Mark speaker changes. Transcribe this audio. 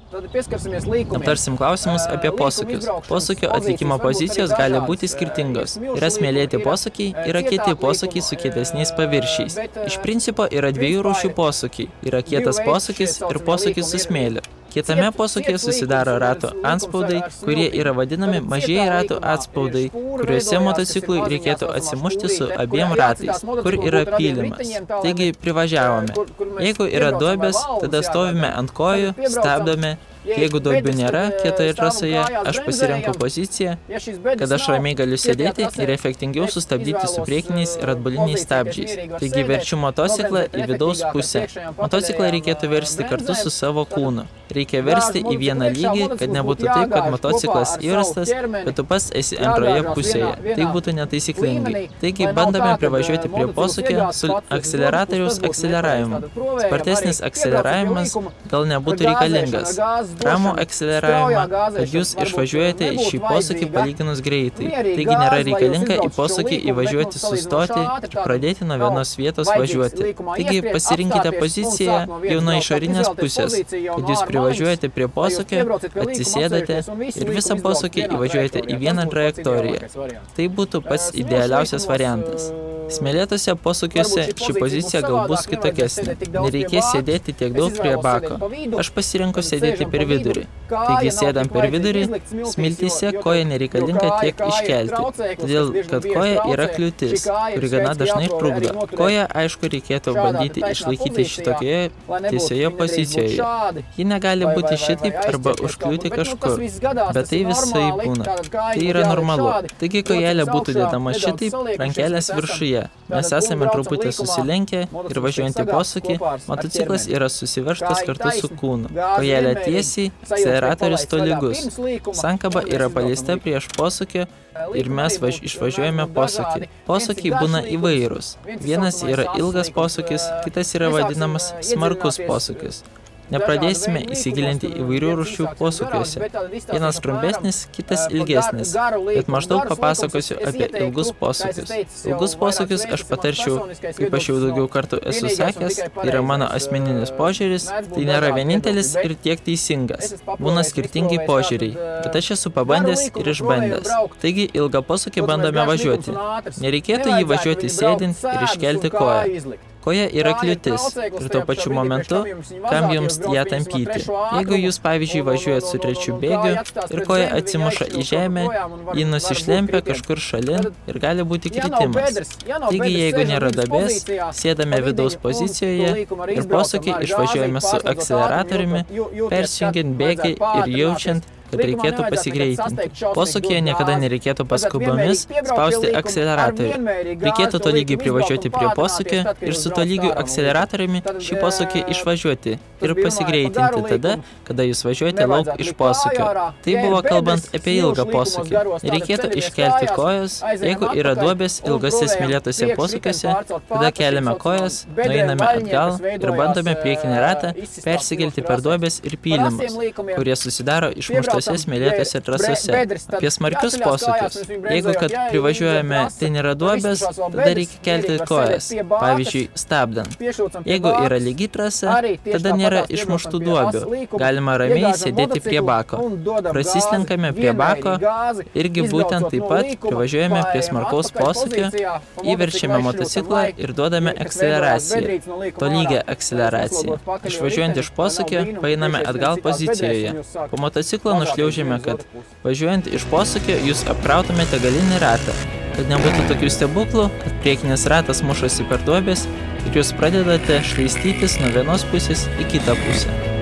Speaker 1: Aptarsim klausimus apie posūkius. Posūkio atlikimo pozicijos gali būti skirtingos. Yra smėlėti posūkiai, yra kieti posūkiai su kietesniais paviršiais. Iš principo yra dviejų rūšių posūkiai. Yra kietas posūkis ir posūkis su smėliu. Kietame posūkyje susidaro ratų antspaudai, kurie yra vadinami mažieji ratų atspaudai, kuriuose motociklui reikėtų atsimušti su abiem ratais, kur yra pylimas. Taigi privažiavome. Jeigu yra duobės, tada stovime ant kojų, stabdome. Jeigu duobių nėra kietoje trasoje, aš pasirenku poziciją, kad aš ramiai galiu sėdėti ir efektingiau sustabdyti su priekiniais ir atbuliniais stabdžiais. Taigi verčiu motociklą į vidaus pusę. Motociklą reikėtų versti kartu su savo kūnu. Reikia versti į vieną lygį, kad nebūtų taip, kad motociklas įrastas, bet tu pats esi antroje pusėje. Tai būtų netaisyklingai. Taigi bandome privažiuoti prie posūkio su akceleratoriaus akceleravimu. Spartesnis akceleravimas gal nebūtų reikalingas. Ramų akceleravimą, kad jūs išvažiuojate į šį posūkį palyginus greitai. Taigi nėra reikalinga į posūkį įvažiuoti, sustoti ir pradėti nuo vienos vietos važiuoti. Taigi pasirinkite poziciją jau nuo išorinės pusės, kad jūs privažiuojate prie posūkio, atsisėdate ir visą posūkį įvažiuojate į vieną trajektoriją. Tai būtų pats idealiausias variantas. Smėlėtose posūkiuose ši pozicija gal bus kitokesnė. Nereikės sėdėti tiek daug prie bako. Aš pasirinku sėdėti per vidurį. Taigi sėdam per vidurį, smiltyse koja nereikalinga tiek iškelti, todėl kad koja yra kliūtis, kuri gana dažnai trukdo. Koja, aišku, reikėtų bandyti išlaikyti šitokioje tiesioje pozicijoje. Ji negali būti šitaip arba užkliūti kažkur, bet tai visai būna. Tai yra normalu. Taigi kojelė būtų dėdama šitaip, rankelės viršuje. Mes esame truputį susilenkę ir važiuojant į posūkį, motociklas yra susiveržtas kartu su kūnu. Kojelė tiesiai, akceleratorius tolygus. Sankaba yra paleista prieš posūkį ir mes išvažiuojame posūkį. Posūkiai būna įvairūs. Vienas yra ilgas posūkis, kitas yra vadinamas smarkus posūkis. Nepradėsime įsigilinti įvairių rūšių posūkiuose. Vienas trumpesnis, kitas ilgesnis, bet maždaug papasakosiu apie ilgus posūkius. Ilgus posūkius aš patarčiau, kaip aš jau daugiau kartų esu sakęs, yra mano asmeninis požiūris, tai nėra vienintelis ir tiek teisingas. Būna skirtingi požiūriai, bet aš esu pabandęs ir išbandęs. Taigi ilgą posūkį bandome važiuoti. Nereikėtų jį važiuoti sėdint ir iškelti koją. Koja yra kliūtis ir tuo pačiu momentu, kam jums ją tampyti. Jeigu jūs, pavyzdžiui, važiuojat su trečiu bėgiu ir koja atsimuša į žemę, ji nusišlempia kažkur šalin ir gali būti kritimas. Taigi, jeigu nėra duobės, sėdame vidaus pozicijoje ir posūkį išvažiuojame su akceleratoriumi, persijungiant bėgį ir jaučiant, kad reikėtų pasigreitinti. Posūkyje niekada nereikėtų paskubomis spausti akceleratorių. Reikėtų tolygiai privažiuoti prie posūkio ir su tolygiu akceleratoriumi šį posūkį išvažiuoti ir pasigreitinti tada, kada jūs važiuojate lauk iš posūkio. Tai buvo kalbant apie ilgą posūkį. Reikėtų iškelti kojas, jeigu yra duobės ilgose smėlėtose posūkiuose, tada keliame kojas, nueiname atgal ir bandome priekinį ratą persikelti per duobės ir pylimus, kurie susidaro išmuštose smėlėtose trasose. Apie smarkius posūkius. Jeigu kad privažiuojame, tai nėra duobės, tada reikia kelti kojas, pavyzdžiui, stabdant. Jeigu yra lygi trasa, tada nėra išmuštų duobių. Galima ramiai sėdėti prie bako. Prasislenkame prie bako, irgi būtent taip pat privažiuojame prie smarkaus posūkio, įverčiame motociklą ir duodame akceleraciją. Tolygią akceleraciją. Išvažiuojant iš posūkio, paeiname atgal pozicijoje. Po motociklo nušliaužiame, kad važiuojant iš posūkio jūs apkrautumėte galinį ratą, kad nebūtų tokių stebuklų, kad priekinis ratas mušasi per duobės ir jūs pradedate švaistytis nuo vienos pusės į kitą pusę.